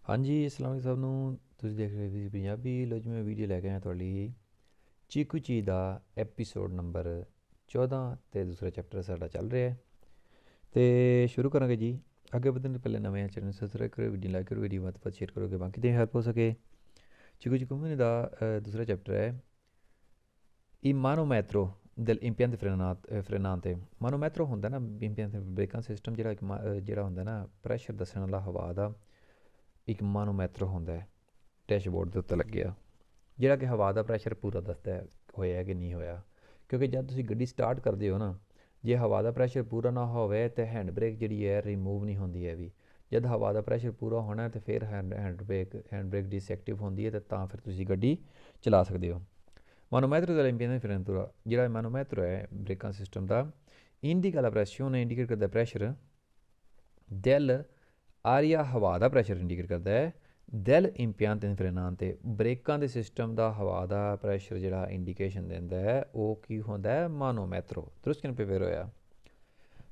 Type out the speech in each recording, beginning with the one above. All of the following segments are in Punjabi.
हाँ जी, अस्सलाम वालेकुम सब ਨੂੰ ਤੁਸੀਂ ਦੇਖ ਰਹੇ ਸੀ ਪੰਜਾਬੀ ਲੋ ਜੀ ਮੈਂ ਵੀਡੀਓ ਲੈ ਕੇ ਆਇਆ ਤੁਹਾਡੇ ਲਈ ਚੀਕੂ ਚੀ ਦਾ ਐਪੀਸੋਡ ਨੰਬਰ 14 ਤੇ ਦੂਸਰਾ ਚੈਪਟਰ ਸਾਡਾ ਚੱਲ ਰਿਹਾ ਹੈ ਤੇ ਸ਼ੁਰੂ ਕਰਾਂਗੇ ਜੀ। ਅੱਗੇ ਵਧਣ ਤੋਂ ਪਹਿਲਾਂ ਨਵੇਂ ਚੈਨਲ ਨੂੰ ਸਬਸਕ੍ਰਾਈਬ ਕਰੋ, ਵੀਡੀਓ ਲਾਈਕ ਕਰੋ, ਵੀਡੀਓ ਵੱਧ ਤੋਂ ਵੱਧ ਸ਼ੇਅਰ ਕਰੋ ਕਿ ਬਾਕੀ ਦੀ ਹੈਲਪ ਹੋ ਸਕੇ। ਚੀਕੂ ਚੀਕੂ ਮੂਨੀ ਦਾ ਦੂਸਰਾ ਚੈਪਟਰ ਹੈ il manometro dell'impianto frenante। ਮਾਨੋਮੈਟਰੋ ਹੁੰਦਾ ਨਾ ਇੰਪੀਐਂਟ ਬ੍ਰੇਕਾਂ ਸਿਸਟਮ ਜਿਹੜਾ ਜਿਹੜਾ ਹੁੰਦਾ ਨਾ ਪ੍ਰੈਸ਼ਰ ਦੱਸਣ ਵਾਲਾ ਹਵਾ ਦਾ ਇੱਕ ਮਾਨੋਮੈਟਰ ਹੁੰਦਾ ਹੈ ਡੈਸ਼ਬੋਰਡ ਦੇ ਉੱਤੇ ਲੱਗਿਆ ਜਿਹੜਾ ਕਿ ਹਵਾ ਦਾ ਪ੍ਰੈਸ਼ਰ ਪੂਰਾ ਦੱਸਦਾ ਹੈ ਹੋਇਆ ਕਿ ਨਹੀਂ ਹੋਇਆ। ਕਿਉਂਕਿ ਜਦ ਤੁਸੀਂ ਗੱਡੀ ਸਟਾਰਟ ਕਰਦੇ ਹੋ ਨਾ, ਜੇ ਹਵਾ ਦਾ ਪ੍ਰੈਸ਼ਰ ਪੂਰਾ ਨਾ ਹੋਵੇ ਤਾਂ ਹੈਂਡ ਬ੍ਰੇਕ ਜਿਹੜੀ ਹੈ ਰਿਮੂਵ ਨਹੀਂ ਹੁੰਦੀ ਹੈ ਵੀ। ਜਦ ਹਵਾ ਦਾ ਪ੍ਰੈਸ਼ਰ ਪੂਰਾ ਹੋਣਾ ਤਾਂ ਫਿਰ ਹੈਂਡ ਬ੍ਰੇਕ ਡਿਸਐਕਟਿਵ ਹੁੰਦੀ ਹੈ ਤੇ ਤਾਂ ਫਿਰ ਤੁਸੀਂ ਗੱਡੀ ਚਲਾ ਸਕਦੇ ਹੋ। ਮਾਨੋਮੈਟਰ ਦਾ ਇੰਪੀਡੈਂਸ ਫਰੈਂਤੂਰਾ ਜਿਹੜਾ ਮਾਨੋਮੈਟਰ ਹੈ ਬ੍ਰੇਕਾਂ ਸਿਸਟਮ ਦਾ ਇੰਡੀਕਾ ਲਾ ਪ੍ਰੈਸ਼ਰ ਇੰਡੀਕੇਟ ਕਰਦਾ ਪ੍ਰੈਸ਼ਰ del ਆਰੀਆ ਹਵਾ ਦਾ ਪ੍ਰੈਸ਼ਰ ਇੰਡੀਕੇਟ ਕਰਦਾ ਹੈ। ਦਿਲ ਇੰਪਿਆਂਤ ਫਰੇਨਾਨ ਤੇ ਬ੍ਰੇਕਾਂ ਦੇ ਸਿਸਟਮ ਦਾ ਹਵਾ ਦਾ ਪ੍ਰੈਸ਼ਰ ਜਿਹੜਾ ਇੰਡੀਕੇਸ਼ਨ ਦਿੰਦਾ ਹੈ ਉਹ ਕੀ ਹੁੰਦਾ ਹੈ ਮਾਨੋਮੈਟਰੋ। ਦਰੁਸਤ ਕਿਨ ਪੇ ਹੋਇਆ।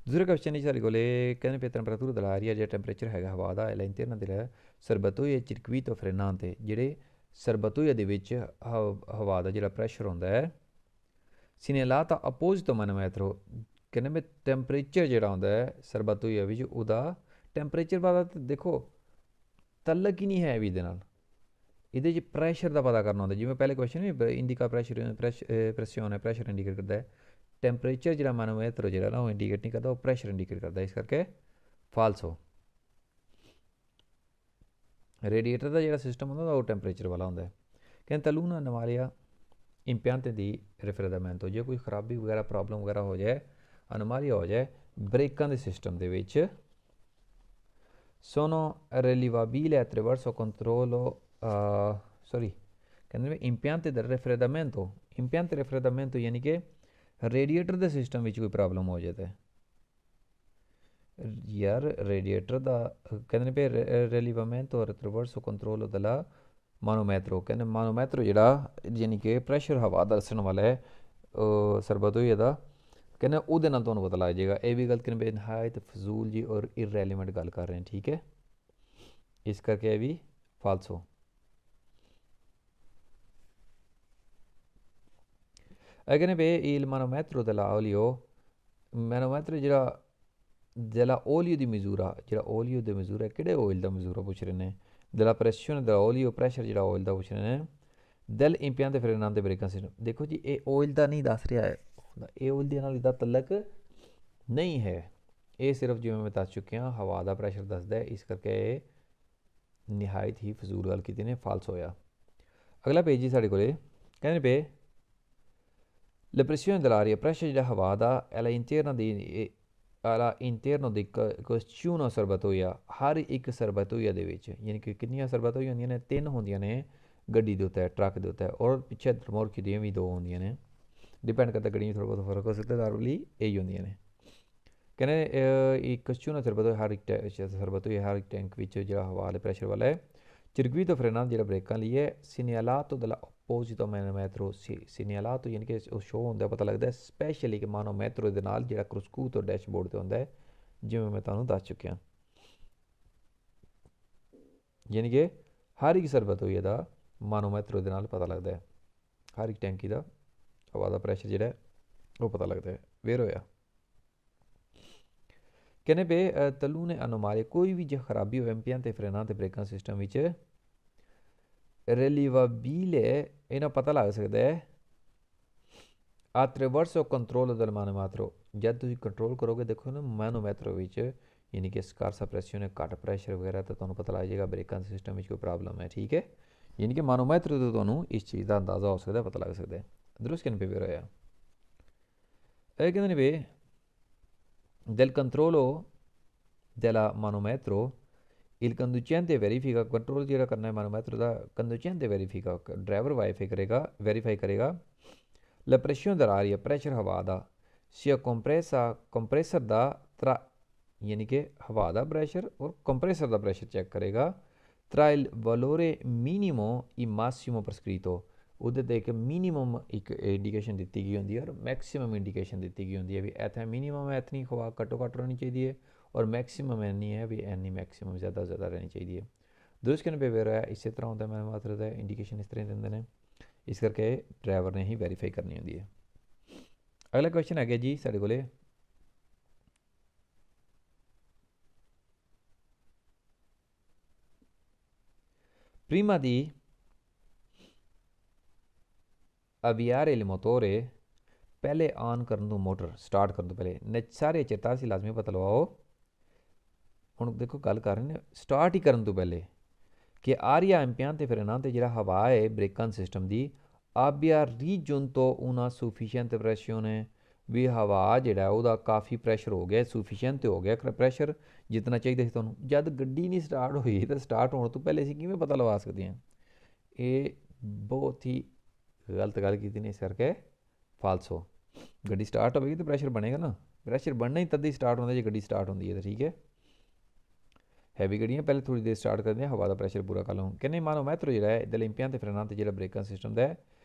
ਦੂਸਰਾ ਕੁਐਸਚਨ ਸਾਡੇ ਕੋਲ ਕਹਿੰਦੇ ਪੇ ਟੈਂਪਰੇਚਰ ਦell'aria ਜਿਹੜਾ ਟੈਂਪਰੇਚਰ ਹੈਗਾ ਹਵਾ ਦਾ all'interno del serbatoio circuito frenante ਜਿਹੜੇ ਸਰਬਤੋਇਆ ਦੇ ਵਿੱਚ ਹਵਾ ਦਾ ਜਿਹੜਾ ਪ੍ਰੈਸ਼ਰ ਹੁੰਦਾ ਹੈ segnalata apposito manometro ਕਹਿੰਦੇ ਵੀ ਟੈਂਪਰੇਚਰ ਜਿਹੜਾ ਹੁੰਦਾ ਹੈ ਸਰਬਤੋਇਆ ਵਿੱਚ ਉਹਦਾ ਟੈਂਪਰੇਚਰ ਬਾਰੇ ਤਾਂ ਦੇਖੋ ਤਲਕ ਹੀ ਨਹੀਂ ਹੈ ਵੀ ਇਹਦੇ ਨਾਲ। ਇਹਦੇ 'ਚ ਪ੍ਰੈਸ਼ਰ ਦਾ ਪਤਾ ਕਰਨਾ ਹੁੰਦਾ ਜਿਵੇਂ ਪਹਿਲੇ ਕੁਐਸਚਨ ਨਹੀਂ ਇੰਡੀਕਾ ਪ੍ਰੈਸ਼ਰ ਪ੍ਰੈਸ਼ਰ ਇੰਡੀਕੇਟ ਕਰਦਾ ਹੈ। ਟੈਂਪਰੇਚਰ ਜਿਹੜਾ ਮਾਨੋਮੈਟਰ ਜਿਹੜਾ ਨਾ ਉਹ ਇੰਡੀਕੇਟ ਨਹੀਂ ਕਰਦਾ, ਉਹ ਪ੍ਰੈਸ਼ਰ ਇੰਡੀਕੇਟ ਕਰਦਾ, ਇਸ ਕਰਕੇ ਫਾਲਸੋ। ਰੇਡੀਏਟਰ ਦਾ ਜਿਹੜਾ ਸਿਸਟਮ ਹੁੰਦਾ ਉਹ ਟੈਂਪਰੇਚਰ ਵਾਲਾ ਹੁੰਦਾ ਹੈ। ਕਹਿੰਦੇ taluna anomalia impianti di raffreddamento ਜੇ ਕੋਈ ਖਰਾਬੀ ਵਗੈਰਾ ਪ੍ਰੋਬਲਮ ਵਗੈਰਾ ਹੋ ਜਾਏ ਅਨੋਮਾਲੀਆ ਹੋ ਜਾਏ ਬ੍ਰੇਕਾਂ ਦੇ ਸਿਸਟਮ ਦੇ ਵਿੱਚ sono rilevabili attraverso controllo ਕਹਿੰਦੇ ਨੇ impianti del raffreddamento impianti raffreddamento ਯਾਨੀ ਕਿ ਰੇਡੀਏਟਰ ਦੇ ਸਿਸਟਮ ਵਿੱਚ ਕੋਈ ਪ੍ਰੋਬਲਮ ਹੋ ਜਾਏ ਤਾਂ ਯਾਰ ਰੇਡੀਏਟਰ ਦਾ ਕਹਿੰਦੇ ਨੇ ਵੀ rilevamento attraverso controllo della ਮਾਨੋਮੈਟਰੋ ਕਹਿੰਦੇ ਮਾਨੋਮੈਟਰੋ ਜਿਹੜਾ ਯਾਨੀ ਕਿ ਪ੍ਰੈਸ਼ਰ ਹਵਾ ਦੱਸਣ ਵਾਲਾ ਹੈ ਸਰਬਤੋਇਆ ਦਾ ਕਹਿੰਦੇ ਉਹਦੇ ਨਾਲ ਤੁਹਾਨੂੰ ਪਤਾ ਲੱਗ ਜਾਏਗਾ। ਇਹ ਵੀ ਗੱਲ ਕਹਿੰਦੇ ਨਹਾਇਤ ਫਜ਼ੂਲ ਜੀ ਔਰ ਇਰਰੈਲੀਵੈਂਟ ਗੱਲ ਕਰ ਰਹੇ ਨੇ, ਠੀਕ ਹੈ, ਇਸ ਕਰਕੇ ਇਹ ਵੀ ਫਾਲਸੋ। ਇਹ ਕਹਿੰਦੇ ਵੀ il manometro dell'olio ਮਾਨੋਮੈਟਰ ਜਿਹੜਾ ਓਲੀਓ ਦੀ ਮਜ਼ੂਰਾ ਜਿਹੜਾ ਓਲੀਓ ਦੇ ਮਜ਼ੂਰਾ ਕਿਹੜੇ ਆਇਲ ਦਾ ਮਜ਼ੂਰਾ ਪੁੱਛ ਰਹੇ ਨੇ della pressione dell'olio ਪ੍ਰੈਸ਼ਰ ਜਿਹੜਾ ਆਇਲ ਦਾ ਪੁੱਛ ਰਹੇ ਨੇ del impianto frenante ਬ੍ਰੇਕਾਂ ਸਿਸਟਮ। ਦੇਖੋ ਜੀ ਇਹ ਆਇਲ ਦਾ ਨਹੀਂ ਦੱਸ ਰਿਹਾ ਹੈ, ਇਹ ਆਇਲ ਦੇ ਨਾਲ ਇਹਦਾ ਤਲਕ ਨਹੀਂ ਹੈ, ਇਹ ਸਿਰਫ ਜਿਵੇਂ ਮੈਂ ਦੱਸ ਚੁੱਕਿਆ ਹਵਾ ਦਾ ਪ੍ਰੈਸ਼ਰ ਦੱਸਦਾ ਹੈ, ਇਸ ਕਰਕੇ ਇਹ ਨਿਹਾਇਤ ਹੀ ਫਜ਼ੂਲ ਗੱਲ ਕੀਤੀ ਨੇ, ਫਾਲਸ ਹੋਇਆ। ਅਗਲਾ ਪੇਜ ਜੀ ਸਾਡੇ ਕੋਲੇ ਕਹਿੰਦੇ ਪਏ la pressione dell'aria ਪ੍ਰੈਸ਼ਰ ਜਿਹੜਾ ਹਵਾ ਦਾ all'interno di ciascuno serbatoia ਹਰ ਇੱਕ ਸਰਬਤੋਇਆ ਦੇ ਵਿੱਚ ਯਾਨੀ ਕਿ ਕਿੰਨੀਆਂ ਸਰਬਤੋਈਆਂ ਹੁੰਦੀਆਂ ਨੇ, 3 ਹੁੰਦੀਆਂ ਨੇ ਗੱਡੀ ਦੇ ਉੱਤੇ ਟਰੱਕ ਦੇ ਉੱਤੇ ਔਰ ਪਿੱਛੇ ਰਿਮੋਰਕ ਦੀਆਂ ਵੀ 2 ਹੁੰਦੀਆਂ ਨੇ, ਡਿਪੈਂਡ ਕਰਦਾ ਗੱਡੀਆਂ ਥੋੜ੍ਹਾ ਬਹੁਤ ਫਰਕ ਹੋ ਸਕਦਾ, ਨਾਰਮਲੀ ਇਹੀ ਹੁੰਦੀਆਂ ਨੇ। ਕਹਿੰਦੇ ਇੱਕ ciascuno serbatoia ਹਰ ਇੱਕ ਸਰਬਤੋਇਆ ਹਰ ਇੱਕ ਟੈਂਕ ਵਿੱਚ ਜਿਹੜਾ ਹਵਾ ਵਾਲੇ ਪ੍ਰੈਸ਼ਰ ਵਾਲਾ ਹੈ। circuito frenante ਜਿਹੜਾ ਬ੍ਰੇਕਾਂ ਲਈ ਹੈ segnalato dall'opposito manometro segnalato ਯਾਨੀ ਕਿ ਉਹ ਸ਼ੋਅ ਹੁੰਦਾ ਪਤਾ ਲੱਗਦਾ ਸਪੈਸ਼ਲੀ ਕਿ ਮਾਨੋਮੈਟਰੋ ਦੇ ਨਾਲ ਜਿਹੜਾ ਕਰਸਕੂ ਤੋਂ ਡੈਸ਼ਬੋਰਡ 'ਤੇ ਹੁੰਦਾ ਹੈ ਜਿਵੇਂ ਮੈਂ ਤੁਹਾਨੂੰ ਦੱਸ ਚੁੱਕਿਆ। ਯਾਨੀ ਕਿ ਹਰ ਇੱਕ ਸਰਬਤੋਇਆ ਦਾ ਮਾਨੋਮੈਟਰੋ ਦੇ ਨਾਲ ਪਤਾ ਲੱਗਦਾ ਹੈ, ਹਰ ਇੱਕ ਟੈਂਕੀ ਦਾ ਹਵਾ ਦਾ ਪ੍ਰੈਸ਼ਰ ਜਿਹੜਾ ਉਹ ਪਤਾ ਲੱਗਦਾ ਹੈ। ਵੇਰ ਹੋਇਆ ਕਹਿੰਦੇ ਪਏ talune anomalie ਕੋਈ ਵੀ ਜੇ ਖਰਾਬੀ ਹੋਵੇ impianti frenante ਬ੍ਰੇਕਾਂ ਸਿਸਟਮ ਵਿੱਚ rilevabile ਇਹਨਾਂ ਪਤਾ ਲੱਗ ਸਕਦਾ ਹੈ attraverso controllo del manometro ਜਦ ਤੁਸੀਂ ਕੰਟਰੋਲ ਕਰੋਗੇ ਦੇਖੋ ਨਾ ਮਾਨੋਮੈਟਰੋ ਵਿੱਚ ਯਾਨੀ ਕਿ ਸਕਾਰਸਾ ਪ੍ਰੈਸ਼ਰ ਘੱਟ ਪ੍ਰੈਸ਼ਰ ਵਗੈਰਾ ਤਾਂ ਤੁਹਾਨੂੰ ਪਤਾ ਲੱਗ ਜਾਏਗਾ ਬ੍ਰੇਕਾਂ ਸਿਸਟਮ ਵਿੱਚ ਕੋਈ ਪ੍ਰੋਬਲਮ ਹੈ, ਠੀਕ ਹੈ। ਯਾਨੀ ਕਿ ਮਾਨੋਮੈਟਰੋ ਤੋਂ ਤੁਹਾਨੂੰ ਇਸ ਚੀਜ਼ ਦਾ ਅੰਦਾਜ਼ਾ ਹੋ ਸਕਦਾ, ਪਤਾ ਲੱਗ ਸਕਦਾ ਹੈ। ਦਰੁਸਤ ਕਿਨ ਪੇ ਵੇਰ ਹੋਇਆ ਇਹ ਕਹਿੰਦੇ ਨੇ ਵੀ del controllo della manometro il conducente verifica control ਜਿਹੜਾ ਕਰਨਾ ਹੈ ਮਾਨੋਮੈਟਰ ਦਾ conducente verifica ਡਰਾਈਵਰ ਵੈਰੀਫਾਈ ਕਰੇਗਾ la pressione dell'aria ਪ੍ਰੈਸ਼ਰ ਹਵਾ ਦਾ sia compressor ਦਾ ਯਾਨੀ ਕਿ ਹਵਾ ਦਾ ਪ੍ਰੈਸ਼ਰ ਔਰ ਕੰਪਰੈਸਰ ਦਾ ਪ੍ਰੈਸ਼ਰ ਚੈੱਕ ਕਰੇਗਾ tra il valore minimo e massimo prescritto ਉਹਦੇ 'ਤੇ ਇੱਕ ਮਿਨੀਮਮ ਇੱਕ ਇੰਡੀਕੇਸ਼ਨ ਦਿੱਤੀ ਗਈ ਹੁੰਦੀ ਹੈ ਔਰ ਮੈਕਸੀਮਮ ਇੰਡੀਕੇਸ਼ਨ ਦਿੱਤੀ ਗਈ ਹੁੰਦੀ ਹੈ ਵੀ ਇੱਥੇ ਮਿਨੀਮਮ ਇਤਨੀ ਹਵਾ ਘੱਟੋ ਘੱਟ ਰਹਿਣੀ ਚਾਹੀਦੀ ਹੈ ਔਰ ਮੈਕਸੀਮਮ ਇੰਨੀ ਹੈ ਵੀ ਇੰਨੀ ਮੈਕਸੀਮਮ ਜ਼ਿਆਦਾ ਤੋਂ ਜ਼ਿਆਦਾ ਰਹਿਣੀ ਚਾਹੀਦੀ ਹੈ। दुरुस्त करने पे वेयर होया इस तरह होंदा मैं मतलब है इंडिकेशन इस तरह दिंदे ने इस करके ड्राइवर ने ही वैरीफाई करनी होंदी है। अगला क्वेश्चन है जी साढ़े कोले prima di avviare il motore पहले ऑन करन तो मोटर स्टार्ट करन तो पहले सारे चेता सी लाजमी पता लवाओ हुण देखो गल कर रहे हैं स्टार्ट ही करन तो पहले कि आरिया इंपियान ते फिरना ते जेह्ड़ा हवा है ब्रेकां सिस्टम दी abbia raggiunto una sufficiente pressione भी हवा जेह्ड़ा ओह्दा काफ़ी प्रैशर हो गया सुफिशियंट ते हो गया प्रैशर जितना चाहिए ਸੀ ਤੁਹਾਨੂੰ ਜਦ ਗੱਡੀ ਨਹੀਂ ਸਟਾਰਟ ਹੋਈ ਤਾਂ ਸਟਾਰਟ ਹੋਣ ਤੋਂ ਪਹਿਲੇ ਅਸੀਂ ਕਿਵੇਂ ਪਤਾ ਲਵਾ ਸਕਦੇ ਹਾਂ ਇਹ ਬਹੁਤ ਹੀ ਗਲਤ ਗੱਲ ਕੀਤੀ ਨੇ ਇਸ ਕਰਕੇ ਫਾਲਸੋ ਗੱਡੀ ਸਟਾਰਟ ਹੋਵੇਗੀ ਤਾਂ ਪ੍ਰੈਸ਼ਰ ਬਣੇਗਾ ਨਾ ਪ੍ਰੈਸ਼ਰ ਬਣਨਾ ਹੀ ਤਦ ਹੀ ਸਟਾਰਟ ਹੁੰਦਾ ਜੇ ਗੱਡੀ ਸਟਾਰਟ ਹੁੰਦੀ ਹੈ ਤਾਂ ਠੀਕ ਹੈ हैवी गड्डियां पहले थोड़ी देर स्टार्ट करते हैं हवा का प्रैशर पूरा कर लूँ कहने मानो मैत्रो जो है दल इंपियां ते फ्रेनां ते जेह्ड़ा ब्रेकां सिस्टम दा है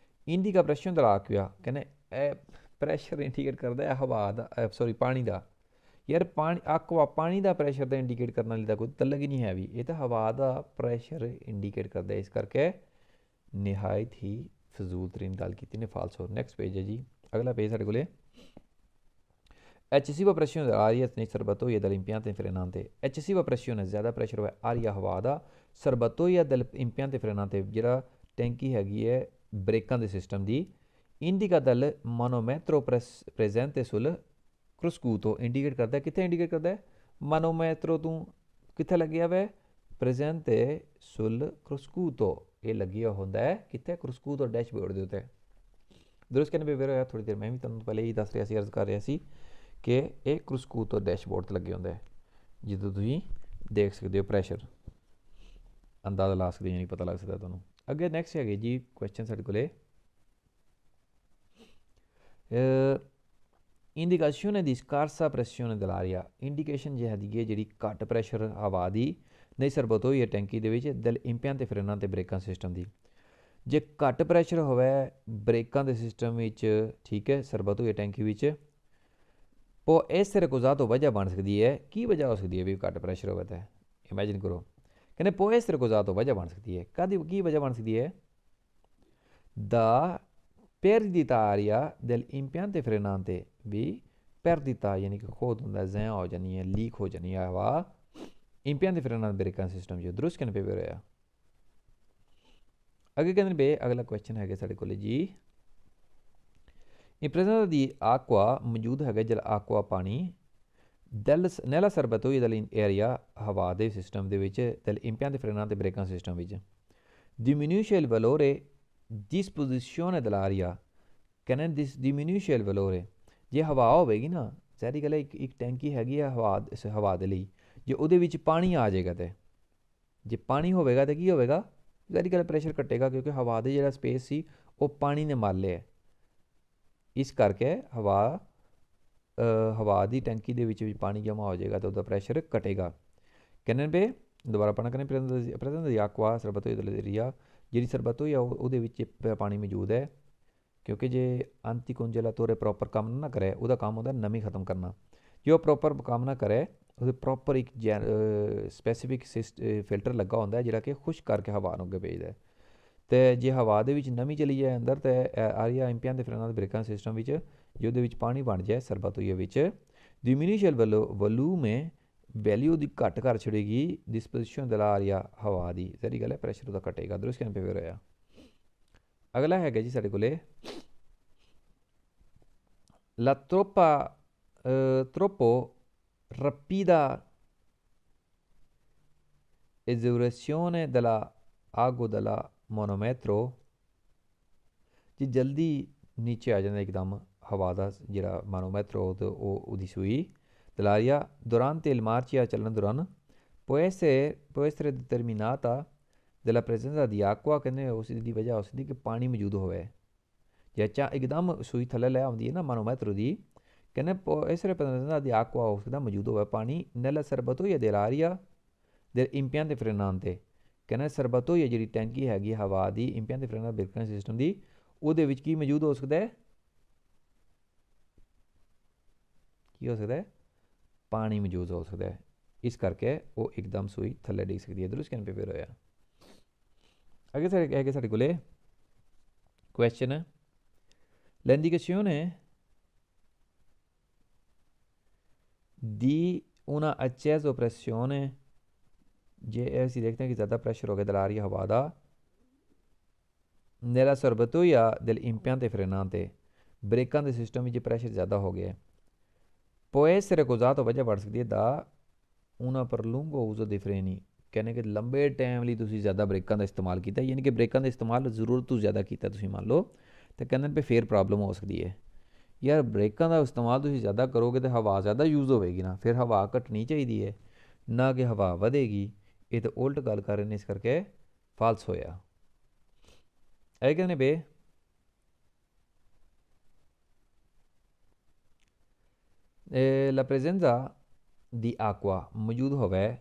इंदी का प्रैशर होंदा आखिया कहने प्रैशर इंडिकेट करदा है हवा दा सॉरी पानी दा यार पानी आक्वा पानी दा प्रैशर दा इंडिकेट करने वाली दा कोई तलग ही नहीं है भी ये तो हवा दा प्रैशर इंडिकेट करदा है इस करके नहायत ही फजूल तरीन गल कीती ने फालसो। नैक्सट पेज है जी अगला पेज साढ़े कोले eccessiva pressione dell'aria nei serbatoia delle impianti frenante eccessiva pressione ज़्यादा ਪ੍ਰੈਸ਼ਰ ਹੋਇਆ ਆਰੀਆ ਹਵਾ ਦਾ ਸਰਬਤੋਇਆ del impianti frenante ਜਿਹੜਾ ਟੈਂਕੀ ਹੈਗੀ ਹੈ ਬ੍ਰੇਕਾਂ ਦੇ ਸਿਸਟਮ ਦੀ indica dal manometro presente sul cruscuto indicate ਕਰਦਾ ਕਿੱਥੇ ਇੰਡੀਕੇਟ ਕਰਦਾ ਮਾਨੋਮੈਟਰੋ ਤੋਂ ਕਿੱਥੇ ਲੱਗਿਆ ਹੋਇਆ presente sul cruscuto ਇਹ ਲੱਗਿਆ ਹੁੰਦਾ ਹੈ ਕਿੱਥੇ cruscuto ਡੈਸ਼ਬੋਰਡ ਦੇ ਉੱਤੇ ਦਰੁਸਤ ਕਰਨੇ ਪੇ ਹੋਇਆ ਥੋੜੀ ਦੇਰ ਮੈਂ ਵੀ ਤੁਹਾਨੂੰ ਪਹਿਲੇ ਹੀ ਦੱਸ ਰਿਹਾ ਸੀ ਅਰਜ਼ ਕਰ ਰਿਹਾ ਸੀ कि ਇਹ ਕਰੂਸਕੂਤੋ ਡੈਸ਼ਬੋਰਡ ਤੇ ਲੱਗੇ ਹੁੰਦਾ ਹੈ ਜਿੱਦੋਂ ਤੁਸੀਂ ਦੇਖ ਸਕਦੇ ਹੋ ਪ੍ਰੈਸ਼ਰ ਅੰਦਾਜ਼ਾ ਲਾ ਸਕਦੇ ਯਾਨੀ ਪਤਾ ਲੱਗ ਸਕਦਾ ਤੁਹਾਨੂੰ। ਅੱਗੇ ਨੈਕਸਟ ਹੈਗੇ ਜੀ ਕੁਐਸਚਨ ਸਾਡੇ ਕੋਲੇ ਇੰਡੀਕੇਸ਼ਨ ਦੀ ਸਕਾਰਸਾ ਪ੍ਰੈਸ਼ਰ ਦਲਾਰੀਆ ਇੰਡੀਕੇਸ਼ਨ ਜਿਹੜੀ ਹੈ ਜਿਹੜੀ ਘੱਟ ਪ੍ਰੈਸ਼ਰ ਹਵਾ ਦੀ ਨਹੀਂ ਸਰਬਤ ਹੋਈ ਹੈ ਟੈਂਕੀ ਦੇ ਵਿੱਚ ਦਲ ਇੰਪਿਆਂ ਤੇ ਫਰੇਨਾਂ ਤੇ ਬ੍ਰੇਕਾਂ ਸਿਸਟਮ ਦੀ ਜੇ ਘੱਟ ਪ੍ਰੈਸ਼ਰ ਹੋਵੇ ਬ੍ਰੇਕਾਂ ਦੇ ਸਿਸਟਮ ਵਿੱਚ ਠੀਕ ਹੈ ਸਰਬਤ ਹੋਈ ਹੈ ਟੈਂਕੀ ਵਿੱਚ वो इस तरह को ज़्यादा वजह बन सकती है की वजह हो सकती है भी घट प्रैशर होता है इमेजिन करो कहने पो इस तरह को ज़्यादा वजह बन सकती है की वजह बन सकती है the perdita aria del impianti frenante भी perdita यानी कि खोद होंगे ज़या हो जानी है लीक हो जानी है हवा impianti frenante ब्रेकां सिस्टम जो दुरुस्त करने पे रहा अगे कहते पे अगला क्वेश्चन है साढ़े को जी in presenza di acqua ਮੌਜੂਦ ਹੈਗਾ ਜਲ ਆਕਵਾ ਪਾਣੀ ਨੈਲਾ ਸਰਬਤੋਈ ਦਲ ਏਰੀਆ ਹਵਾ ਦੇ ਸਿਸਟਮ ਦੇ ਵਿੱਚ ਦਲ ਇੰਪਿਆਂ ਦੇ ਫਰੇਨਾਂ ਤੇ ਬ੍ਰੇਕਾਂ ਸਿਸਟਮ ਵਿੱਚ diminuisce il valore disposizione dell'aria ਕਹਿੰਦੇ diminuisce il valore ਜੇ ਹਵਾ ਹੋਵੇਗੀ ਨਾ ਜ਼ਾਹਿਰ ਗੱਲ ਹੈ ਇੱਕ ਟੈਂਕੀ ਹੈਗੀ ਆ ਹਵਾ ਦੇ ਲਈ ਜੇ ਉਹਦੇ ਵਿੱਚ ਪਾਣੀ ਆ ਜਾਏਗਾ ਤੇ ਜੇ ਪਾਣੀ ਹੋਵੇਗਾ ਤਾਂ ਕੀ ਹੋਵੇਗਾ ਜ਼ਾਹਿਰ ਗੱਲ ਪ੍ਰੈਸ਼ਰ ਘਟੇਗਾ ਕਿਉਂਕਿ ਹਵਾ ਦੇ ਜਿਹੜਾ ਸਪੇਸ ਸੀ ਉਹ ਪਾਣੀ ਨੇ ਮਾਰ ਲਿਆ ਇਸ ਕਰਕੇ ਹਵਾ ਦੀ ਟੈਂਕੀ ਦੇ ਵਿੱਚ ਵੀ ਪਾਣੀ ਜਮ੍ਹਾਂ ਹੋ ਜਾਏਗਾ ਤਾਂ ਉਹਦਾ ਪ੍ਰੈਸ਼ਰ ਘਟੇਗਾ ਕਹਿੰਦੇ ਪਏ ਦੁਬਾਰਾ ਪੜ੍ਹਨਾ ਕਹਿੰਦੇ ਪ੍ਰੈਜ਼ੈਂਟ ਦੀ ਆਕਵਾ ਸਰਬਤੋਈ ਦਲੇਰੀਆ ਜਿਹੜੀ ਸਰਬਤੋਈ ਆ ਉਹਦੇ ਵਿੱਚ ਪਾਣੀ ਮੌਜੂਦ ਹੈ ਕਿਉਂਕਿ ਜੇ ਅੰਤੀਕੁੰਜਲਾਤੋਰੇ ਪ੍ਰੋਪਰ ਕੰਮ ਨਾ ਕਰੇ ਉਹਦਾ ਕੰਮ ਹੁੰਦਾ ਨਮੀ ਖਤਮ ਕਰਨਾ ਜੇ ਉਹ ਪ੍ਰੋਪਰ ਕੰਮ ਨਾ ਕਰੇ ਉਹਦੇ ਪ੍ਰੋਪਰ ਇੱਕ ਸਪੈਸੀਫਿਕ ਫਿਲਟਰ ਲੱਗਾ ਹੁੰਦਾ ਜਿਹੜਾ ਕਿ ਖੁਸ਼ਕ ਕਰਕੇ ਹਵਾ ਨੂੰ ਅੱਗੇ ਭੇਜਦਾ ਤੇ ਜੇ ਹਵਾ ਦੇ ਵਿੱਚ ਨਮੀ ਚਲੀ ਜਾਏ ਅੰਦਰ ਤੇ ਆਰੀਆ ਇੰਪਿਆਂ ਦੇ ਫਰੇਨਾਂ ਦੇ ਬ੍ਰੇਕਾਂ ਸਿਸਟਮ ਵਿੱਚ ਜੇ ਉਹਦੇ ਵਿੱਚ ਪਾਣੀ ਬਣ ਜਾਏ ਸਰਬਤੋਈ ਵਿੱਚ ਡਿਮਿਨਿਸ਼ਲ ਵੋਲੂਮੇ ਵੈਲਿਊ ਦੀ ਘੱਟ ਕਰ ਛੜੇਗੀ ਡਿਸਪੋਜੀਸ਼ਨ ਦਲਾ ਆਰੀਆ ਹਵਾ ਦੀ ਸਾਰੀ ਗੱਲ ਹੈ ਪ੍ਰੈਸ਼ਰ ਉਹਦਾ ਘਟੇਗਾ ਦਰੁਸਤ ਕਹਿਣ ਪੇ ਹੋਇਆ। ਅਗਲਾ ਹੈਗਾ ਜੀ ਸਾਡੇ ਕੋਲੇ ਲਾ troppo rapida esaurizione della agua della ਮੋਨੋਮੈਟਰੋ ਜੀ ਜਲਦੀ ਨੀਚੇ ਆ ਜਾਂਦਾ ਇੱਕਦਮ ਹਵਾ ਦਾ ਜਿਹੜਾ ਮੋਨੋਮੈਟਰੋ ਉਹਦੀ ਸੂਈ ਦਲਾਰੀਆ durante il marcia ਚੱਲਣ ਦੌਰਾਨ può essere determinata della presenza di acqua ਕਹਿੰਦੇ ਉਸ ਦੀ ਵਜ੍ਹਾ ਹੋ ਸਕਦੀ ਕਿ ਪਾਣੀ ਮੌਜੂਦ ਹੋਵੇ ਜੇ ਇੱਕਦਮ ਸੂਈ ਥੱਲੇ ਲੈ ਆਉਂਦੀ ਹੈ ਨਾ ਮੋਨੋਮੈਟਰੋ ਦੀ ਕਹਿੰਦੇ può essere presenza di acqua ਹੋ ਸਕਦਾ ਮੌਜੂਦ ਹੋਵੇ ਪਾਣੀ nella serbatoia dell'aria del impianto frenante ਕਹਿੰਦਾ ਸਰਬਤੋਈ ਜਿਹੜੀ ਟੈਂਕੀ ਹੈਗੀ ਹਵਾ ਦੀ ਇੰਪਿਆਂ ਦੇ ਫਰੇਨਾਂ ਬ੍ਰੇਕਾਂ ਸਿਸਟਮ ਦੀ ਉਹਦੇ ਵਿੱਚ ਕੀ ਮੌਜੂਦ ਹੋ ਸਕਦਾ ਹੈ ਕੀ ਹੋ ਸਕਦਾ ਹੈ ਪਾਣੀ ਮੌਜੂਦ ਹੋ ਸਕਦਾ ਹੈ ਇਸ ਕਰਕੇ ਉਹ ਇੱਕਦਮ ਸੂਈ ਥੱਲੇ ਡਿੱਗ ਸਕਦੀ ਹੈ ਦਰੁਸਤ ਕਹਿਣ ਪੇ ਫਿਰ ਹੋਇਆ। अगे साढ़े कोले question l'indicazione di una acceso pressione जे ऐसी देखते हैं कि ज़्यादा प्रेशर हो गया दलारिया हवा दा nella sorbatoia dell'impianto frenante ब्रेਕਾਂ ਦੇ ਸਿਸਟਮ ਵਿੱਚ ਪ੍ਰੈਸ਼ਰ ਜ਼ਿਆਦਾ ਹੋ ਗਿਆ può essere causato ਵਜ੍ਹਾ ਬਣ ਸਕਦੀ ਹੈ ਦਾ una per lungo uso dei freni ਕਹਿੰਦੇ ਕਿ ਲੰਬੇ ਟਾਈਮ ਲਈ ਤੁਸੀਂ ਜ਼ਿਆਦਾ ਬ੍ਰੇਕਾਂ ਦਾ ਇਸਤੇਮਾਲ ਕੀਤਾ ਯਾਨੀ ਕਿ ਬ੍ਰੇਕਾਂ ਦਾ ਇਸਤੇਮਾਲ ਜ਼ਰੂਰਤ ਤੋਂ ਜ਼ਿਆਦਾ ਕੀਤਾ ਤੁਸੀਂ ਮੰਨ ਲਓ ਤਾਂ ਕਹਿੰਦੇ ਨੇ ਵੀ ਫੇਰ ਪ੍ਰੋਬਲਮ ਹੋ ਸਕਦੀ ਹੈ ਯਾਰ ਬ੍ਰੇਕਾਂ ਦਾ ਇਸਤੇਮਾਲ ਤੁਸੀਂ ਜ਼ਿਆਦਾ ਕਰੋਗੇ ਤਾਂ ਹਵਾ ਜ਼ਿਆਦਾ ਯੂਜ਼ ਹੋਵੇਗੀ ਨਾ ਫਿਰ ਹਵਾ ਘਟਣੀ ਚਾਹੀਦੀ ਹੈ ਨਾ ਕਿ ਹਵਾ ਵਧੇਗੀ ਇਹ ਤਾਂ ਉਲਟ ਗੱਲ ਕਰ ਰਹੇ ਨੇ ਇਸ ਕਰਕੇ ਫਾਲਸ ਹੋਇਆ ਇਹ ਕਹਿੰਦੇ ਨੇ ਬੇ la presenza di acqua ਮੌਜੂਦ ਹੋਵੇ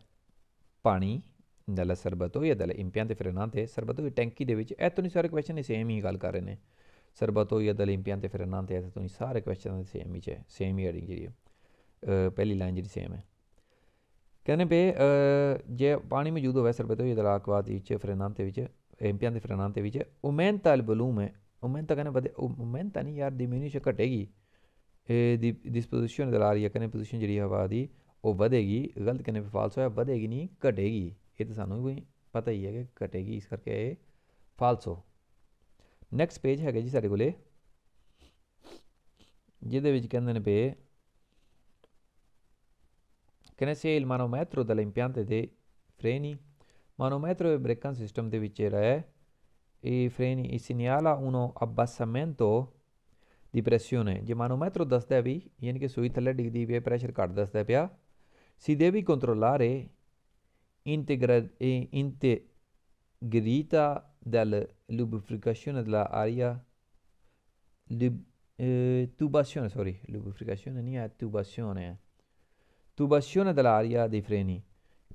ਪਾਣੀ della serbatoia dell'impianto frenante serbatoia ਟੈਂਕੀ ਦੇ ਵਿੱਚ ਇਹ ਤੋਂ ਨਹੀਂ ਸਾਰੇ ਕੁਐਸਚਨ ਸੇਮ ਹੀ ਗੱਲ ਕਰ ਰਹੇ ਨੇ serbatoia dell'impianto frenante ਇਹ ਤੋਂ ਨਹੀਂ ਸਾਰੇ ਕੁਐਸਚਨ ਸੇਮ ਹੀ ਹੈ ਸੇਮ ਹੀ ਹੈਡਿੰਗ ਜਿਹੜੀ ਪਹਿਲੀ ਲਾਈਨ ਜਿਹੜੀ ਸੇਮ ਹੈ ਕਹਿੰਦੇ ਪਏ ਜੇ ਪਾਣੀ ਮੌਜੂਦ ਹੋਵੇ serbatoia dell'acqua ਵਿੱਚ frenante ਵਿੱਚ impianto frenante ਵਿੱਚ aumenta il volume aumenta ਕਹਿੰਦੇ ਵਧੇ aumenta ਨਹੀਂ ਯਾਰ diminuisce ਘਟੇਗੀ ਦੀ disposizione dell'aria ਕਹਿੰਦੇ ਪੋਜੀਸ਼ਨ ਜਿਹੜੀ ਹਵਾ ਦੀ ਉਹ ਵਧੇਗੀ ਗਲਤ ਕਹਿੰਦੇ ਫਾਲਸ ਹੋਇਆ ਵਧੇਗੀ ਨਹੀਂ ਘਟੇਗੀ ਇਹ ਤਾਂ ਸਾਨੂੰ ਵੀ ਪਤਾ ਹੀ ਹੈ ਕਿ ਘਟੇਗੀ ਇਸ ਕਰਕੇ ਇਹ ਫਾਲਸ ਹੋ ਨੈਕਸਟ ਪੇਜ ਹੈਗਾ ਜੀ ਸਾਡੇ ਕੋਲੇ ਜਿਹਦੇ ਵਿੱਚ ਕਹਿੰਦੇ ਨੇ ਪਏ ਕਹਿੰਦੇ ਸੇ il manometro dell'impianto dei freni manometro e ਬ੍ਰੇਕਾਂ ਸਿਸਟਮ ਦੇ ਵਿੱਚ ਜਿਹੜਾ ਹੈ ਇਹ freni segnala uno abbassamento ਦੀ ਪ੍ਰੈਸ਼ਰ ਜੇ ਮਾਨੋਮੈਟਰ ਦੱਸਦਾ ਵੀ ਯਾਨੀ ਕਿ ਸੂਈ ਥੱਲੇ ਡਿੱਗਦੀ ਪਈ ਪ੍ਰੈਸ਼ਰ ਘੱਟ ਦੱਸਦਾ ਪਿਆ si devi controllare integrità della lubrificazione dell'aria tubazione sorry lubrificazione non è tubazione tubazione dell'aria dei freni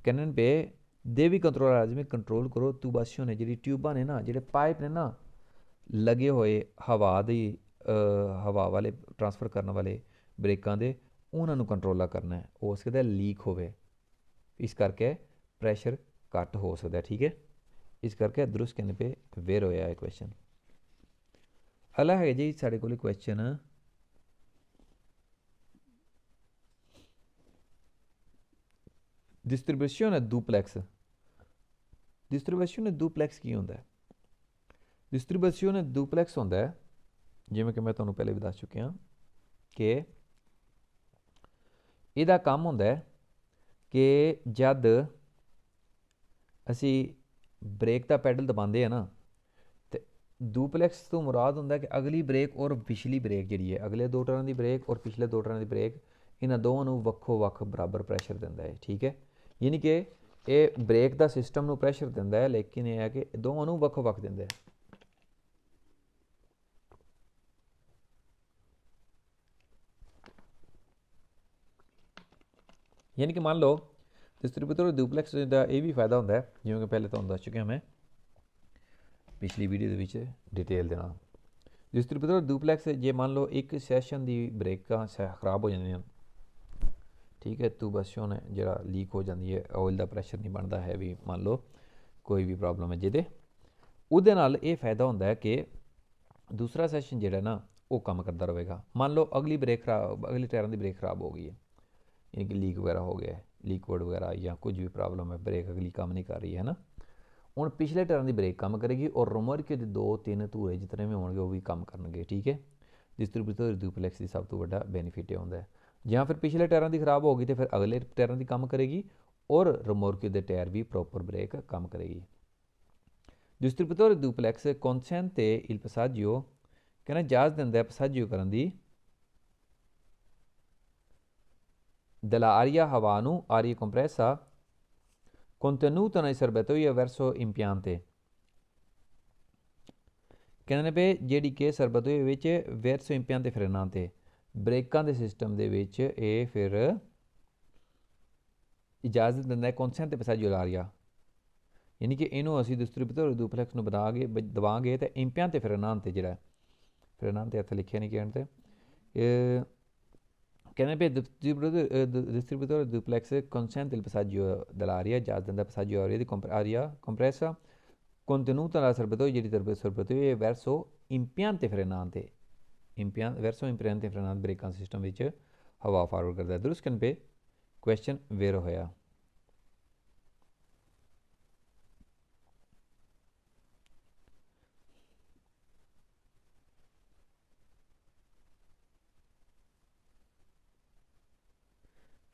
ਕਹਿੰਦੇ ਪਏ devi controllare ਜਿਵੇਂ ਕੰਟਰੋਲ ਕਰੋ tubazione ਜਿਹੜੀ ਟਿਊਬਾਂ ਨੇ ਨਾ ਜਿਹੜੇ ਪਾਈਪ ਨੇ ਨਾ ਲੱਗੇ ਹੋਏ ਹਵਾ ਦੀ ਹਵਾ ਵਾਲੇ ਟਰਾਂਸਫਰ ਕਰਨ ਵਾਲੇ ਬ੍ਰੇਕਾਂ ਦੇ ਉਹਨਾਂ ਨੂੰ ਕੰਟਰੋਲ ਕਰਨਾ ਹੈ ਹੋ ਸਕਦਾ ਲੀਕ ਹੋਵੇ ਇਸ ਕਰਕੇ ਪ੍ਰੈਸ਼ਰ ਘੱਟ ਹੋ ਸਕਦਾ ਠੀਕ ਹੈ ਇਸ ਕਰਕੇ ਦਰੁਸਤ ਕਹਿੰਦੇ ਪਏ ਵੇਰ ਹੋਇਆ ਇਹ ਕੁਐਸਚਨ ਅਗਲਾ ਹੈ ਜੀ ਸਾਡੇ ਕੋਲ question distribuzione duplex distribuzione duplex ਕੀ ਹੁੰਦਾ ਹੈ distribuzione duplex ਹੁੰਦਾ ਹੈ ਜਿਵੇਂ ਕਿ ਮੈਂ ਤੁਹਾਨੂੰ ਪਹਿਲੇ ਵੀ ਦੱਸ ਚੁੱਕਿਆ ਕਿ ਇਹਦਾ ਕੰਮ ਹੁੰਦਾ ਹੈ ਕਿ ਜਦ ਅਸੀਂ ਬ੍ਰੇਕ ਦਾ ਪੈਡਲ ਦਬਾਉਂਦੇ ਆ ਨਾ ਤੇ ਡੁਪਲੈਕਸ ਤੋਂ ਮੁਰਾਦ ਹੁੰਦਾ ਕਿ ਅਗਲੀ ਬ੍ਰੇਕ ਔਰ ਪਿਛਲੀ ਬ੍ਰੇਕ ਜਿਹੜੀ ਹੈ ਅਗਲੇ ਦੋ ਟਰਾਂ ਦੀ ਬ੍ਰੇਕ ਔਰ ਪਿਛਲੇ ਦੋ ਟਰਾਂ ਦੀ ਬ੍ਰੇਕ ਇਹਨਾਂ ਦੋਵਾਂ ਨੂੰ ਵੱਖੋ ਵੱਖ ਬਰਾਬਰ ਪ੍ਰੈਸ਼ਰ ਦਿੰਦਾ ਹੈ ਠੀਕ ਹੈ ਯਾਨੀ ਕਿ ਇਹ ਬ੍ਰੇਕ ਦਾ ਸਿਸਟਮ ਨੂੰ ਪ੍ਰੈਸ਼ਰ ਦਿੰਦਾ ਹੈ ਲੇਕਿਨ ਇਹ ਹੈ ਕਿ ਦੋਵਾਂ ਨੂੰ ਵੱਖੋ ਵੱਖ ਦਿੰਦਾ ਹੈ ਯਾਨੀ ਕਿ ਮੰਨ ਲਓ ਡਿਸਟ੍ਰੀਬਿਊਟਰ ਡੁਪਲੈਕਸ ਦਾ ਇਹ ਵੀ ਫਾਇਦਾ ਹੁੰਦਾ ਹੈ ਜਿਵੇਂ ਕਿ ਪਹਿਲੇ ਤੁਹਾਨੂੰ ਦੱਸ ਚੁੱਕਿਆ ਮੈਂ ਪਿਛਲੀ ਵੀਡੀਓ ਦੇ ਵਿੱਚ ਡਿਟੇਲ ਦੇਣਾ ਡਿਸਟ੍ਰੀਬਿਊਟਰ ਡੁਪਲੈਕਸ ਜੇ ਮੰਨ ਲਓ ਇੱਕ ਸੈਸ਼ਨ ਦੀ ਬ੍ਰੇਕਾਂ ਖਰਾਬ ਹੋ ਜਾਂਦੀਆਂ ਠੀਕ ਹੈ ਟਿਊਬਾਸ਼ਨ ਜਿਹੜਾ ਲੀਕ ਹੋ ਜਾਂਦੀ ਹੈ ਆਇਲ ਦਾ ਪ੍ਰੈਸ਼ਰ ਨਹੀਂ ਬਣਦਾ ਹੈ ਵੀ ਮੰਨ ਲਓ ਕੋਈ ਵੀ ਪ੍ਰੋਬਲਮ ਹੈ ਜਿਹਦੇ ਉਹਦੇ ਨਾਲ ਇਹ ਫਾਇਦਾ ਹੁੰਦਾ ਹੈ ਕਿ ਦੂਸਰਾ ਸੈਸ਼ਨ ਜਿਹੜਾ ਨਾ ਉਹ ਕੰਮ ਕਰਦਾ ਰਹੇਗਾ ਮੰਨ ਲਓ ਅਗਲੀ ਟਾਇਰਾਂ ਦੀ ਬ੍ਰੇਕ ਖਰਾਬ ਹੋ ਗਈ ਹੈ यानी कि लीक वगैरह हो गया है लीकवड वगैरह या कुछ भी प्रॉब्लम है ब्रेक अगली काम नहीं कर रही है ना ਹੁਣ ਪਿਛਲੇ ਟਾਇਰਾਂ ਦੀ ਬ੍ਰੇਕ ਕੰਮ ਕਰੇਗੀ ਔਰ ਰੋਮਰਕੇ ਦੇ 2-3 ਧੂਰੇ ਜਿਤਨੇ ਵੀ ਹੋਣਗੇ ਉਹ ਵੀ ਕੰਮ ਕਰਨਗੇ ਠੀਕ ਹੈ ਡਿਸਟ੍ਰੀਬਿਊਟਰ ਡੁਪਲੈਕਸ ਦੀ ਸਭ ਤੋਂ ਵੱਡਾ ਬੈਨੀਫਿਟ ਇਹ ਹੁੰਦਾ ਹੈ ਜਾਂ ਫਿਰ ਪਿਛਲੇ ਟਾਇਰਾਂ ਦੀ ਖਰਾਬ ਹੋ ਗਈ ਤੇ ਫਿਰ ਅਗਲੇ ਟਾਇਰਾਂ ਦੀ ਕੰਮ ਕਰੇਗੀ ਔਰ ਰੋਮਰਕੇ ਦੇ ਟਾਇਰ ਵੀ ਪ੍ਰੋਪਰ ਬ੍ਰੇਕ ਕੰਮ ਕਰੇਗੀ distributor duplex consente il passaggio ਕਹਿੰਦਾ ਇਜਾਜ਼ਤ ਦਿੰਦਾ ਹੈ passaggio ਕਰਨ ਦੀ dell'aria hava ਨੂੰ aria compressa contenuta nei serbatoio verso impiante ਕਹਿੰਦੇ ਨੇ ਵੀ ਜਿਹੜੀ ਕਿ ਸਰਬatoio ਵਿੱਚ verso impiante frenante ਬ੍ਰੇਕਾਂ ਦੇ ਸਿਸਟਮ ਦੇ ਵਿੱਚ ਇਹ ਫਿਰ ਇਜਾਜ਼ਤ ਦਿੰਦਾ ਹੈ consente passaggio dell'aria ਯਾਨੀ ਕਿ ਇਹਨੂੰ ਅਸੀਂ ਡਿਸਟ੍ਰੀਬਿਊਟਰ ਡੁਪਲੈਕਸ ਨੂੰ ਦਬਾਵਾਂਗੇ ਤੇ impiante frenante ਜਿਹੜਾ frenante ਇੱਥੇ ਲਿਖਿਆ ਨਹੀਂ ਕਹਿਣ ਤੇ ਕਹਿੰਦੇ ਪਏ distributore duplex consente il passaggio dell'aria già della passaggio aria di aria compressa contenuta nella serbatoio di serbatoio verso impianti frenante verso impianti frenante ਬ੍ਰੇਕਾਂ ਸਿਸਟਮ ਵਿੱਚ ਹਵਾ ਫਾਰਵਰਡ ਕਰਦਾ ਹੈ दुरुस्त करने पे क्वेश्चन वेरो होया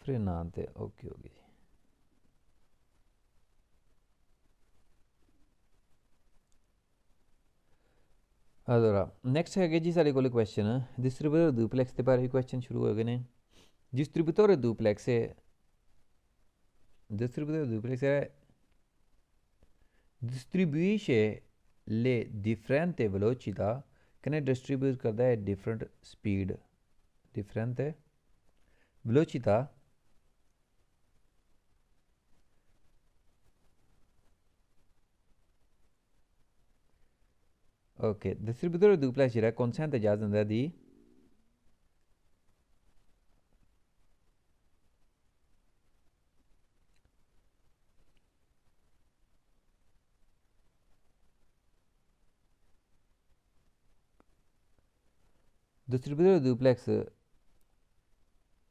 frenante ओके हो गई allora next है जी सारे कोले क्वेश्चन डिस्ट्रीब्यूटर डुप्लेक्स के बारे में क्वेश्चन शुरू हो गए ने distributore duplex distribuisce le differenti velocità che ne distribute करता है different speed different velocità ok distributore duplex ਜਿਹੜਾ consente ਇਜਾਜ਼ਤ ਦਿੰਦਾ ਦੀ distributore duplex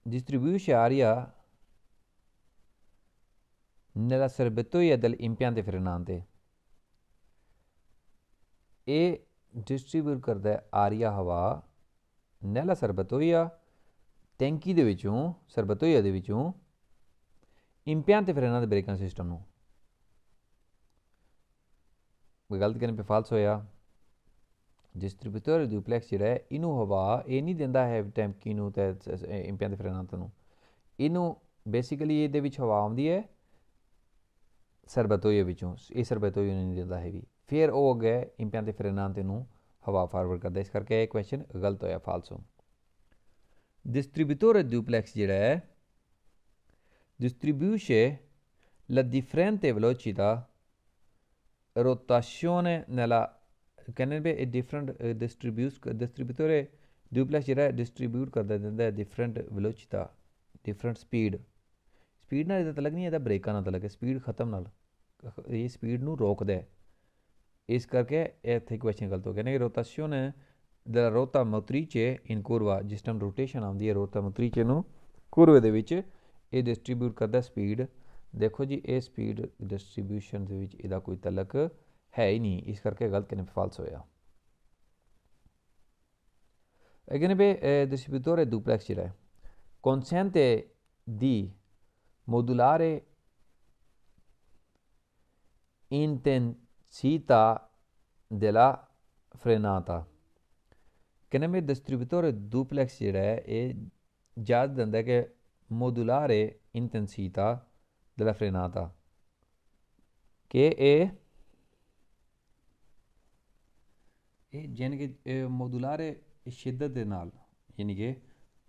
distribuisce aria nella serbatoia dell'impianto frenante e distribute करता है आरिया हवा नैला ਸਰਬਤੋਇਆ ਟੈਂਕੀ ਦੇ ਵਿੱਚੋਂ ਸਰਬਤੋਇਆ ਦੇ ਵਿੱਚੋਂ impianti frenante ਬ੍ਰੇਕਾਂ ਸਿਸਟਮ ਨੂੰ ਗਲਤ ਕਰਨ पे ਫਾਲਸ ਹੋਇਆ distributore duplex ਜਿਹੜਾ ਹੈ ਇਹਨੂੰ ਹਵਾ ਇਹ ਨਹੀਂ ਦਿੰਦਾ ਹੈ ਟੈਂਕੀ ਨੂੰ ਤੇ impianti frenante ਨੂੰ ਇਹਨੂੰ ਬੇਸਿਕਲੀ ਇਹਦੇ ਵਿੱਚ ਹਵਾ ਆਉਂਦੀ ਹੈ ਸਰਬਤੋਇਆ ਵਿੱਚੋਂ ਇਹ ਸਰਬਤੋਇਆ ਨਹੀਂ ਦਿੰਦਾ ਹੈ ਵੀ फिर वो अगे impianti frenante ਨੂੰ हवा फॉरवर्ड करता है इस करके क्वेश्चन गलत होया फालसो distributore duplex ਜਿਹੜਾ ਹੈ distribuisce la differente velocità rotazione nella कहने पे different distributore duplex ਜਿਹੜਾ ਹੈ distribute ਕਰਦਾ ਦਿੰਦਾ ਹੈ different velocità different speed ਨਾਲ ਇਹਦਾ ਤਲਕ ਨਹੀਂ ਇਹਦਾ ਬ੍ਰੇਕਾਂ ਨਾਲ ਤਲਕ ਹੈ ਸਪੀਡ ਖਤਮ ਨਾਲ ਇਹ ਸਪੀਡ ਨੂੰ ਰੋਕਦਾ ਹੈ इस करके इतने क्वेश्चन गलत हो गया नहीं रोटाzione della rota motrice in curva जिस टाइम रोटेशन आती है रोटा motrice ਨੂੰ curve ਦੇ ਵਿੱਚ ਇਹ ਡਿਸਟ੍ਰੀਬਿਊਟ ਕਰਦਾ ਸਪੀਡ ਦੇਖੋ ਜੀ ਇਹ ਸਪੀਡ ਡਿਸਟ੍ਰੀਬਿਊਸ਼ਨ ਦੇ ਵਿੱਚ ਇਹਦਾ ਕੋਈ ਤਲਕ ਹੈ ਹੀ ਨਹੀਂ ਇਸ ਕਰਕੇ ਗਲਤ ਕਿਨੇ ਫਾਲਸ ਹੋਇਆ ਅਗੇਨ ਬੇ distributore duplex ਜਿਹੜਾ ਹੈ consente di modulare intensità della frenata कहने में distributore duplex ਜਿਹੜਾ ਹੈ ਇਹ ਇਜਾਜ਼ਤ ਦਿੰਦਾ ਕਿ modulare intensità della frenata ਕਿ ਇਹ ਯਾਨੀ ਕਿ modulare ਸ਼ਿੱਦਤ ਦੇ ਨਾਲ ਯਾਨੀ ਕਿ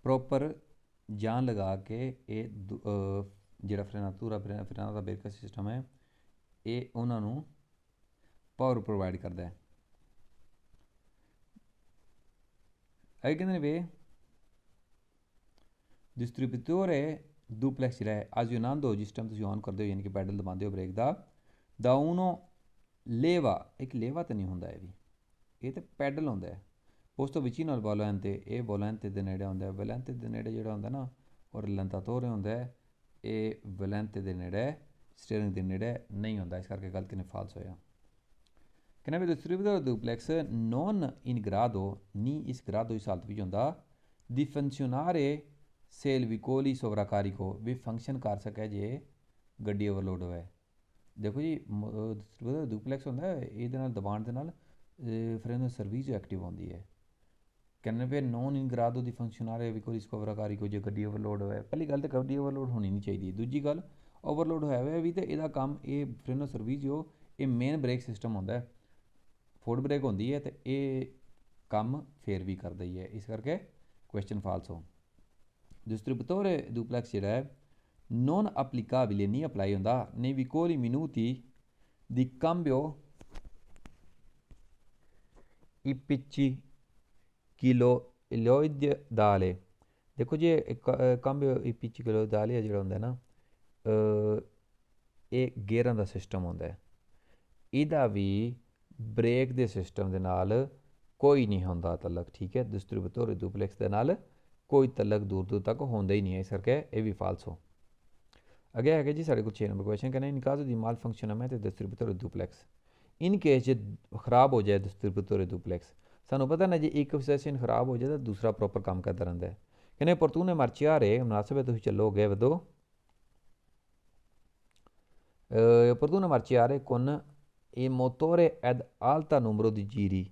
ਪ੍ਰੋਪਰ ਜਾਨ ਲਗਾ ਕੇ ਇਹ ਜਿਹੜਾ ਫਰੇਨਾਤਾ ਦਾ ਬ੍ਰੇਕ ਸਿਸਟਮ ਹੈ ਇਹ ਉਹਨਾਂ ਨੂੰ ਪਾਵਰ ਪ੍ਰੋਵਾਈਡ ਕਰਦਾ ਹੈ ਇਹ ਕਹਿੰਦੇ ਨੇ ਵੀ ਡਿਸਟ੍ਰੀਬਿਊਟore duplex ਜਿਹੜਾ ਹੈ azionando ਜਿਸ ਟਾਈਮ ਤੁਸੀਂ ਔਨ ਕਰਦੇ ਹੋ ਯਾਨੀ ਕਿ ਪੈਡਲ ਦਬਾਉਂਦੇ ਹੋ ਬ੍ਰੇਕ ਦਾ uno leva ਇੱਕ ਲੇਵਾ ਤਾਂ ਨਹੀਂ ਹੁੰਦਾ ਇਹ ਵੀ ਇਹ ਤਾਂ ਪੈਡਲ ਹੁੰਦਾ ਹੈ ਉਸ ਤੋਂ ਵਿੱਚ ਹੀ ਨਾਲ ਵੋਲੈਂਤੇ ਇਹ ਵੋਲੈਂਤੇ ਦੇ ਨੇੜੇ ਹੁੰਦਾ ਹੈ ਵੋਲੈਂਤੇ ਦੇ ਨੇੜੇ ਜਿਹੜਾ ਹੁੰਦਾ ਨਾ ਔਰ ਲੰਤਾਤੋਰੇ ਹੁੰਦਾ ਹੈ ਇਹ ਵੋਲੈਂਤੇ ਦੇ ਨੇੜੇ ਸਟੀਅਰਿੰਗ ਦੇ ਨੇੜੇ ਨਹੀਂ ਹੁੰਦਾ ਇਸ ਕਰਕੇ ਗਲਤੀ ਨੇ ਫਾਲਸ ਹੋਇਆ ਕਹਿੰਦਾ ਵੀ distributore duplex non in grado ਨਹੀਂ ਇਸ grado ਇਸ ਹਾਲਤ ਵਿੱਚ ਹੁੰਦਾ di funzionare se il veicolo sovraccarico ਵੀ ਫੰਕਸ਼ਨ ਕਰ ਸਕੇ ਜੇ ਗੱਡੀ ਓਵਰਲੋਡ ਹੋਵੇ ਦੇਖੋ ਜੀ distributore duplex ਹੁੰਦਾ ਇਹਦੇ ਨਾਲ ਦਬਾਉਣ ਦੇ ਨਾਲ ਫਰੇਨ ਸਰਵਿਸ ਐਕਟਿਵ ਹੁੰਦੀ ਹੈ ਕਹਿੰਦੇ ਵੀ non in grado di funzionare veicolo sovraccarico ਜੇ ਗੱਡੀ ਓਵਰਲੋਡ ਹੋਵੇ ਪਹਿਲੀ ਗੱਲ ਤਾਂ ਗੱਡੀ ਓਵਰਲੋਡ ਹੋਣੀ ਨਹੀਂ ਚਾਹੀਦੀ ਦੂਜੀ ਗੱਲ ਓਵਰਲੋਡ ਹੋਇਆ ਹੋਇਆ ਵੀ ਤੇ ਇਹਦਾ ਕੰਮ ਇਹ ਫਰੇਨੋ ਸਰਵਿਸ ਜੋ ਇਹ ਮੇਨ ਬ੍ਰੇਕ ਸਿਸਟਮ ਹੁੰਦਾ ਹੈ ਫੁੱਟ ਬ੍ਰੇਕ ਹੁੰਦੀ ਹੈ ਤੇ ਇਹ ਕੰਮ ਫੇਰ ਵੀ ਕਰਦਾ ਹੀ ਹੈ ਇਸ ਕਰਕੇ ਕੁਐਸਚਨ ਫਾਲਸ ਹੋ distributore duplex ਜਿਹੜਾ ਹੈ non applicabile ਨਹੀਂ ਅਪਲਾਈ ਹੁੰਦਾ nei veicoli minuti di cambio IPC kiloidale ਦੇਖੋ ਜੀ cambio IPC kiloidale ਜਿਹੜਾ ਹੁੰਦਾ ਨਾ ਇਹ ਗੇਅਰਾਂ ਦਾ ਸਿਸਟਮ ਹੁੰਦਾ ਹੈ ਇਹਦਾ ਵੀ ਬ੍ਰੇਕ ਦੇ ਸਿਸਟਮ ਦੇ ਨਾਲ ਕੋਈ ਨਹੀਂ ਹੁੰਦਾ ਤਲਕ, ਠੀਕ ਹੈ। ਡਿਸਟ੍ਰੀਬਿਊਟਰ ਡੁਪਲੈਕਸ ਦੇ ਨਾਲ ਕੋਈ ਤਲਕ ਦੂਰ ਦੂਰ ਤੱਕ ਹੁੰਦਾ ਹੀ ਨਹੀਂ ਹੈ, ਇਸ ਕਰਕੇ ਇਹ ਵੀ ਫਾਲਸ ਹੋ। ਅੱਗੇ ਹੈਗੇ ਜੀ ਸਾਡੇ ਕੋਲ 6 ਨੰਬਰ ਕੁਐਸਚਨ, ਕਹਿੰਦੇ ਇਨ ਕਾਜ਼ ਦੀ ਮਾਲ ਫੰਕਸ਼ਨ ਹੈ ਤੇ ਡਿਸਟ੍ਰੀਬਿਊਟਰ ਡੁਪਲੈਕਸ, ਇਨ ਕੇਸ ਜੇ ਖਰਾਬ ਹੋ ਜਾਏ ਡਿਸਟ੍ਰੀਬਿਊਟਰ ਡੁਪਲੈਕਸ, ਸਾਨੂੰ ਪਤਾ ਨਾ ਜੇ ਇੱਕ ਸੈਸ਼ਨ ਖਰਾਬ ਹੋ ਜਾਏ ਤਾਂ ਦੂਸਰਾ ਪ੍ਰੋਪਰ ਕੰਮ ਕਰਦਾ ਰਹਿੰਦਾ ਹੈ। ਕਹਿੰਦੇ ਪਰਤੂਨੇ ਮਾਰਚਿਆਰੇ ਮੁਨਾਸਿਬ ਹੈ, ਤੁਸੀਂ ਚੱਲੋਗੇ ਵਧੋ perdona marciare con il motore ad alta numero di giri,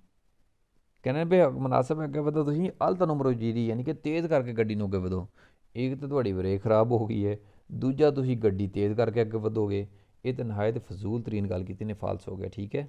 ਕਹਿੰਦੇ ਵੀ ਮੁਨਾਸਬ ਅੱਗੇ ਵਧੋ ਤੁਸੀਂ ਅਲਤਾ ਨੰਬਰ ਜੀਰੀ, ਯਾਨੀ ਕਿ ਤੇਜ਼ ਕਰਕੇ ਗੱਡੀ ਨੂੰ ਅੱਗੇ ਵਧੋ। ਇੱਕ ਤਾਂ ਤੁਹਾਡੀ ਬ੍ਰੇਕ ਖਰਾਬ ਹੋ ਗਈ ਹੈ, ਦੂਜਾ ਤੁਸੀਂ ਗੱਡੀ ਤੇਜ਼ ਕਰਕੇ ਅੱਗੇ ਵਧੋਗੇ। ਇਹ ਤਾਂ ਨਹਾਇਤ ਫਜ਼ੂਲ ਤਰੀਨ ਗੱਲ ਕੀਤੀ ਨੇ, ਫਾਲਸ ਹੋ ਗਿਆ, ਠੀਕ ਹੈ।